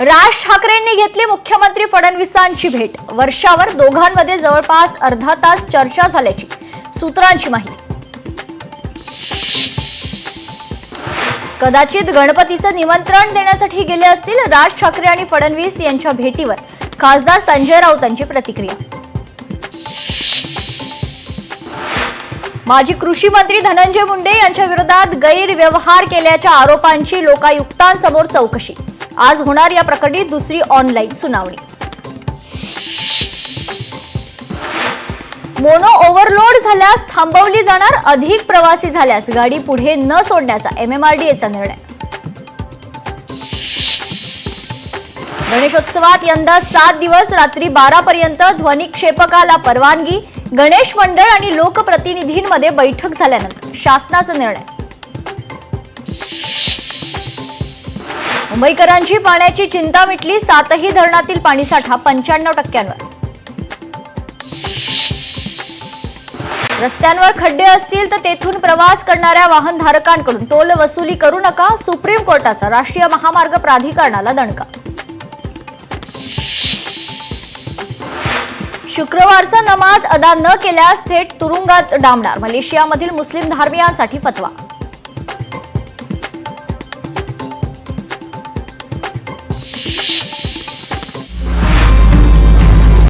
राज ठाकरेंनी घेतली मुख्यमंत्री फडणवीसांची भेट। वर्षावर दोघांमध्ये जवळपास अर्धा तास चर्चा झाल्याची सूत्रांची माहिती। कदाचित गणपतीचं निमंत्रण देण्यासाठी गेले असतील राज ठाकरे आणि फडणवीस यांच्या भेटीवर खासदार संजय राऊतांची प्रतिक्रिया। माजी कृषी मंत्री धनंजय मुंडे यांच्या विरोधात गैरव्यवहार केल्याच्या आरोपांची लोकायुक्तांसमोर चौकशी। आज होणार या प्रकरणी दुसरी ऑनलाईन सुनावणी। मोनो ओव्हरलोड झाल्यास थांबवली जाणार, अधिक प्रवासी झाल्यास गाडी पुढे न सोडण्याचा MMRDAचा निर्णय। गणेशोत्सवात यंदा 7 दिवस रात्री 12 पर्यंत ध्वनिक्षेपकाला परवानगी। गणेश मंडळ आणि लोकप्रतिनिधींमध्ये बैठक झाल्यानंतर शासनाचा निर्णय। मुंबईकरांची पाण्याची चिंता मिटली, 7ही धरणातील पाणीसाठा 95%वर। रस्त्यांवर खड्डे असतील तर तेथून प्रवास करणाऱ्या वाहनधारकांकडून टोल वसुली करू नका, सुप्रीम कोर्टाचा राष्ट्रीय महामार्ग प्राधिकरणाला दणका। शुक्रवारचा नमाज अदा न केल्यास थेट तुरुंगात डांबणार, मलेशियामधील मुस्लिम धार्मिकांसाठी फतवा।